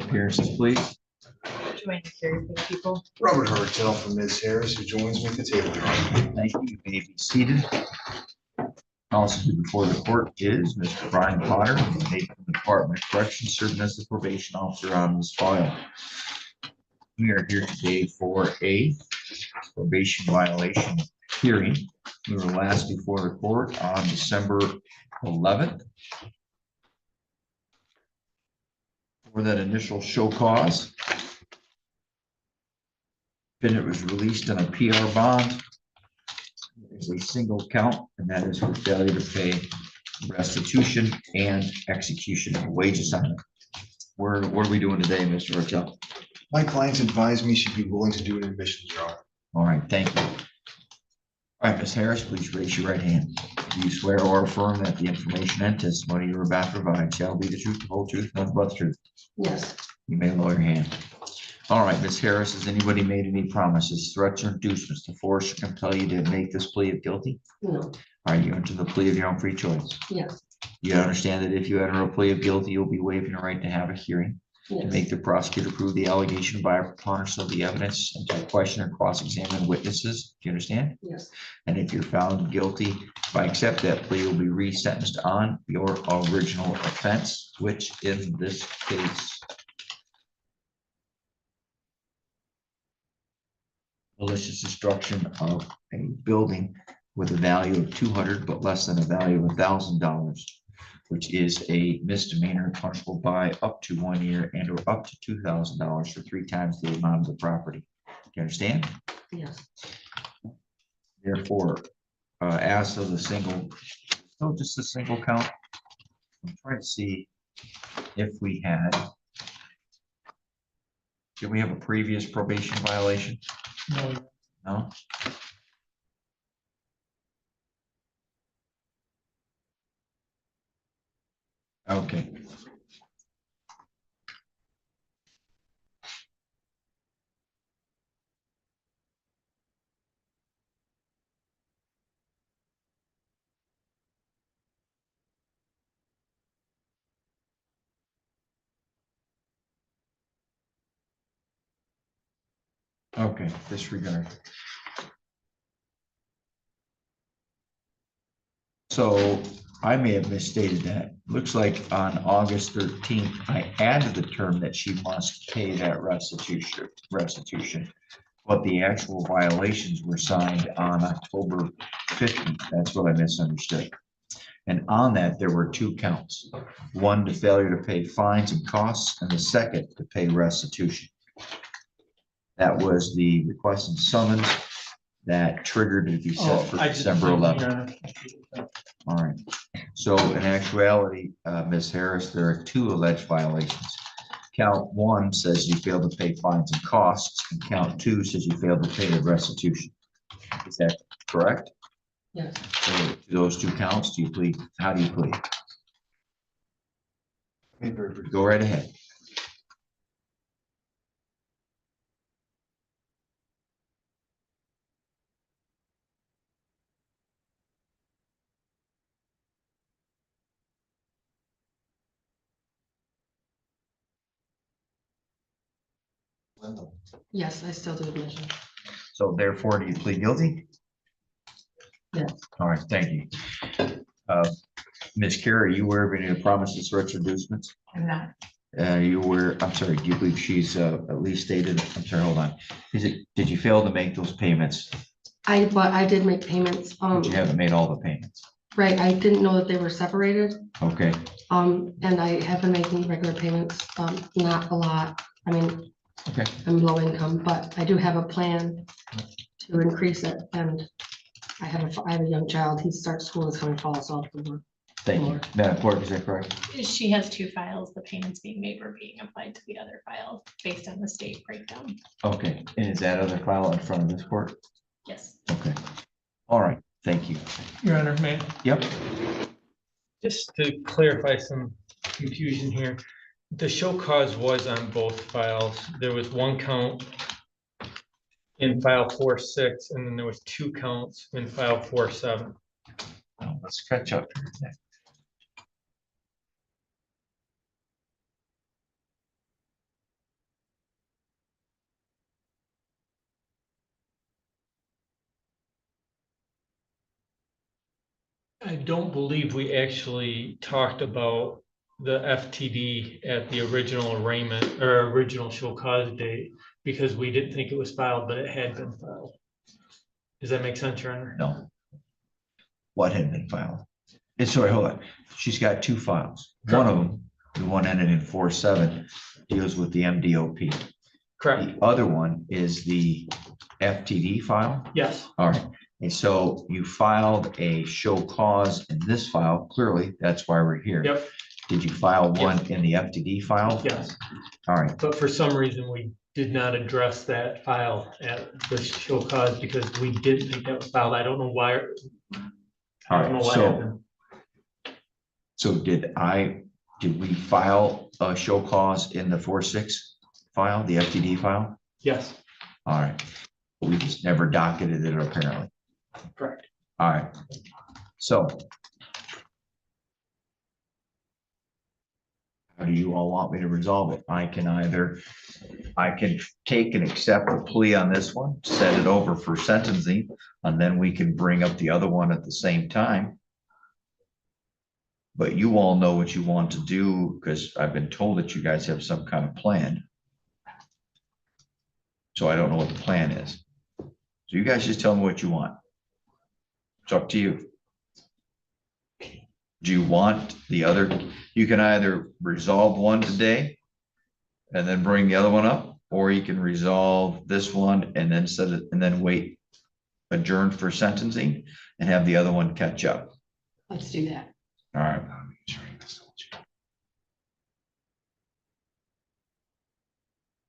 appearances, please. Join the carry for the people. Robert Hartel from Ms. Harris, who joins me at the table. Thank you. You may be seated. Also here before the court is Mr. Brian Potter, from the Department of Corrections, serving as the probation officer on this file. We are here today for a probation violation hearing. We were last before the court on December 11th. For that initial show cause. Defendant was released on a PR bond. There's a single count, and that is for failure to pay restitution and execution of a wage assignment. What are we doing today, Mr. Hartel? My clients advised me she'd be willing to do an admission, Your Honor. All right, thank you. All right, Ms. Harris, please raise your right hand. Do you swear or affirm that the information and testimony you're about to provide shall be the truth, the whole truth, nothing but the truth? Yes. You may lower your hand. All right, Ms. Harris, has anybody made any promises, threats, or inducements to force or compel you to make this plea of guilty? No. Are you into the plea of your own free choice? Yes. You understand that if you enter a plea of guilty, you'll be waiving the right to have a hearing, to Yes. make the prosecutor prove the allegation by a preponderance of the evidence, and to question or cross-examine witnesses. Do you understand? Yes. And if you're found guilty, if I accept that plea, you'll be resentenced on your original offense, which in this case, malicious destruction of a building with a value of 200 but less than a value of $1,000, which is a misdemeanor punishable by up to 1 year and or up to $2,000 for 3 times the amount of the property. Do you understand? Yes. Therefore, as of the single, no, just a single count. I'm trying to see if we had. Did we have a previous probation violation? No. No. Okay. Okay, disregard. So I may have misstated that. Looks like on August 13th, I added the term that she must pay that restitution. But the actual violations were signed on October 15th. That's what I misunderstood. And on that, there were 2 counts. One to failure to pay fines and costs, and the second to pay restitution. That was the request and summons that triggered to be set for December 11th. All right. So in actuality, Ms. Harris, there are 2 alleged violations. Count 1 says you failed to pay fines and costs, and count 2 says you failed to pay the restitution. Is that correct? Yes. So to those 2 counts, do you plead? How do you plead? Go right ahead. Yes, I still do admission. So therefore, do you plead guilty? Yes. All right, thank you. Ms. Carey, you aware of any of the promises, threats, or inducements? I'm not. You were, I'm sorry, do you believe she's at least stated, I'm sorry, hold on. Did you fail to make those payments? But I did make payments. But you haven't made all the payments. Right. I didn't know that they were separated. Okay, And I have been making regular payments, not a lot. I mean, okay. I'm low income, but I do have a plan to increase it. And I have a young child. He starts school this coming fall, so I'll have to work. Thank you. Madam Clerk, is that correct? She has 2 files. The payments being made were being applied to the other file based on the state breakdown. Okay, and is that other file in front of this court? Yes. Okay, all right, thank you. Your Honor, may I? Yep, Just to clarify some confusion here, the show cause was on both files. There was 1 count in file 4-6, and then there was 2 counts in file 4-7. well, let's catch up here. I don't believe we actually talked about the FTD at the original arraignment or original show cause date because we didn't think it was filed, but it had been filed. Does that make sense, Your Honor? No. What had been filed? And sorry, hold on. She's got two files. One of them, the one ended in 4/7, deals with the MDOP. Correct. The other one is the FTD file. Yes. All right. And so you filed a show cause in this file. Clearly, that's why we're here. Yep. Did you file one in the FTD file? Yes. All right. But for some reason, we did not address that file at the show cause because we didn't think that was filed. I don't know why. I don't know what happened. So did we file a show cause in the 4/6 file, the FTD file? Yes. All right. We just never docketed it apparently. Correct. All right. So how do you all want me to resolve it? I can take and accept a plea on this one, set it over for sentencing, and then we can bring up the other one at the same time. But you all know what you want to do because I've been told that you guys have some kind of plan. So I don't know what the plan is. So you guys just tell me what you want. It's up to you. Do you want the other? You can either resolve one today and then bring the other one up, or you can resolve this one and then set it and then wait, adjourn for sentencing and have the other one catch up. Let's do that. All right.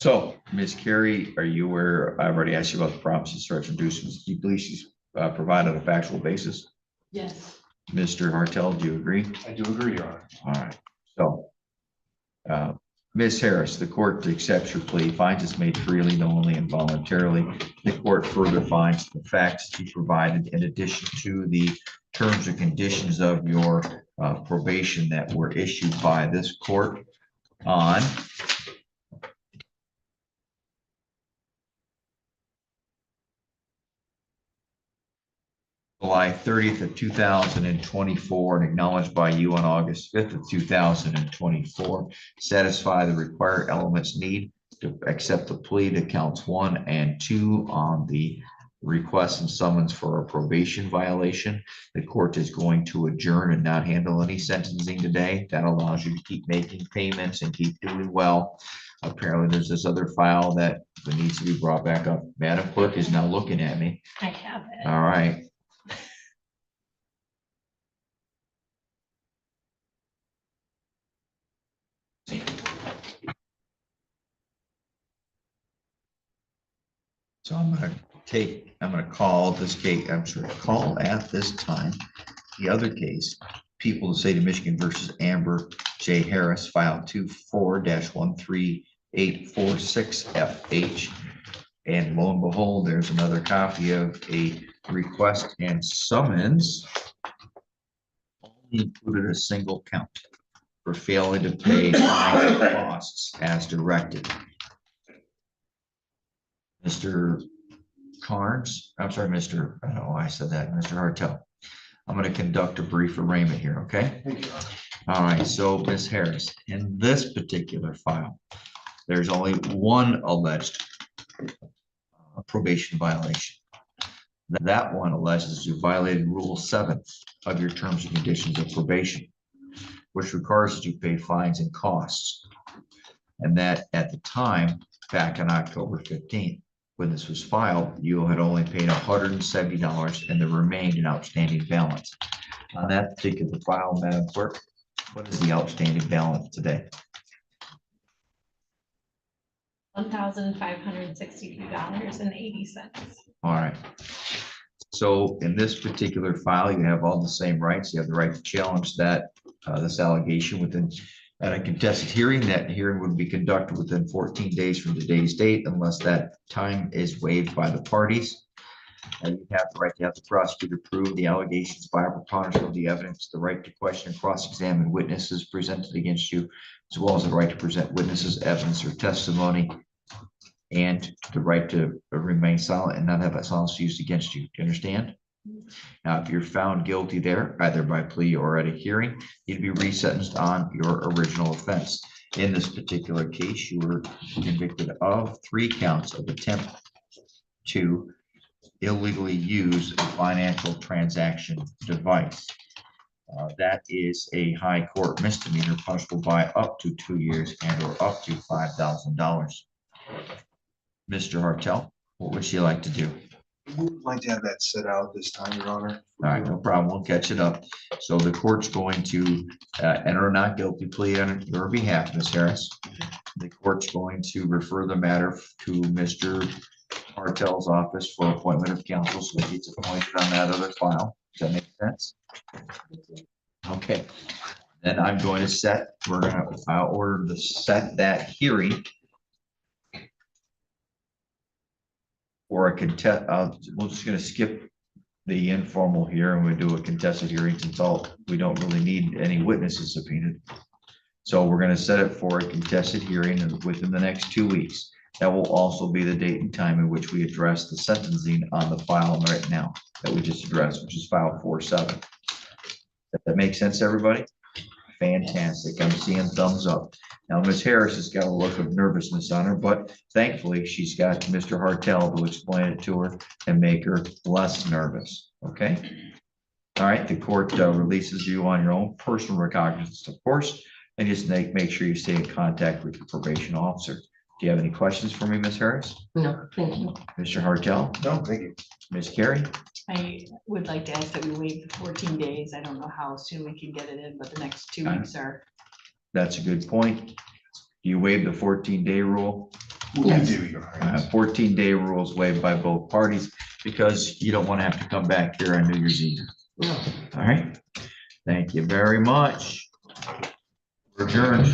So, Ms. Carey, are you aware, I've already asked you about the promises, threats, inducements. Do you believe she's provided a factual basis? Yes. Mr. Hartel, do you agree? I do agree, Your Honor. All right. So, Ms. Harris, the court accepts your plea, finds it's made freely, knowingly, and voluntarily. The court further finds the facts that you provided in addition to the terms and conditions of your probation that were issued by this court on July 30th of 2024 and acknowledged by you on August 5th of 2024, satisfy the required elements need to accept the plea to counts 1 and 2 on the request and summons for a probation violation. The court is going to adjourn and not handle any sentencing today. That allows you to keep making payments and keep doing well. Apparently, there's this other file that needs to be brought back up. Madam Clerk is now looking at me. I have it. All right. So I'm gonna call this case, call at this time, the other case, People of the State of Michigan versus Amber J. Harris, file 24-13846FH. And lo and behold, there's another copy of a request and summons. Only included a single count for failing to pay costs as directed. Mr. Carnes, I'm sorry, I don't know why I said that, Mr. Hartel. I'm going to conduct a brief arraignment here, okay? Thank you, Your Honor. All right, so Ms. Harris, in this particular file, there's only one alleged probation violation. That one alleges you violated Rule 7 of your terms and conditions of probation, which requires that you pay fines and costs. And that at the time, back on October 15th, when this was filed, you had only paid $170 and there remained an outstanding balance. On that particular file, Madam Clerk, what is the outstanding balance today? $1,562.80. All right. So in this particular file, you have all the same rights. You have the right to challenge that this allegation within a contested hearing. That hearing would be conducted within 14 days from today's date unless that time is waived by the parties. And you have the right to have the prosecutor prove the allegations by a preponderance of the evidence, the right to question and cross-examine witnesses presented against you, as well as the right to present witnesses, evidence, or testimony, and the right to remain silent and not have that silence used against you. Do you understand? Now, if you're found guilty there, either by plea or at a hearing, you'd be resentenced on your original offense. In this particular case, you were convicted of 3 counts of attempt to illegally use a financial transaction device. That is a high court misdemeanor punishable by up to 2 years and or up to $5,000. Mr. Hartel, what would you like to do? We would like to have that set out this time, Your Honor. All right, no problem. We'll catch it up. So the court's going to enter a not guilty plea on your behalf, Ms. Harris. The court's going to refer the matter to Mr. Hartel's office for appointment of counsel, so he gets appointed on that other file. Does that make sense? Okay. Then I'm going to I'll order to set that hearing for a contest. We're just gonna skip the informal here and we do a contested hearing since we don't really need any witnesses subpoenaed. So we're gonna set it for a contested hearing within the next 2 weeks. That will also be the date and time in which we address the sentencing on the file right now that we just addressed, which is file 47. Does that make sense, everybody? Fantastic. I'm seeing thumbs up. Now, Ms. Harris has got a look of nervousness on her, but thankfully she's got Mr. Hartel to explain it to her and make her less nervous. Okay. All right. The court releases you on your own personal recognizance, of course, and just make sure you stay in contact with your probation officer. Do you have any questions for me, Ms. Harris? No, thank you. Mr. Hartel? No, thank you. Ms. Carey? I would like to ask that we waive the 14 days. I don't know how soon we can get it in, but the next 2 weeks are. That's a good point. You waive the 14-day rule. We Yes. do, Your Honor. 14-day rule is waived by both parties because you don't want to have to come back here on New Year's Eve. No. All right. Thank you very much. We're adjourned.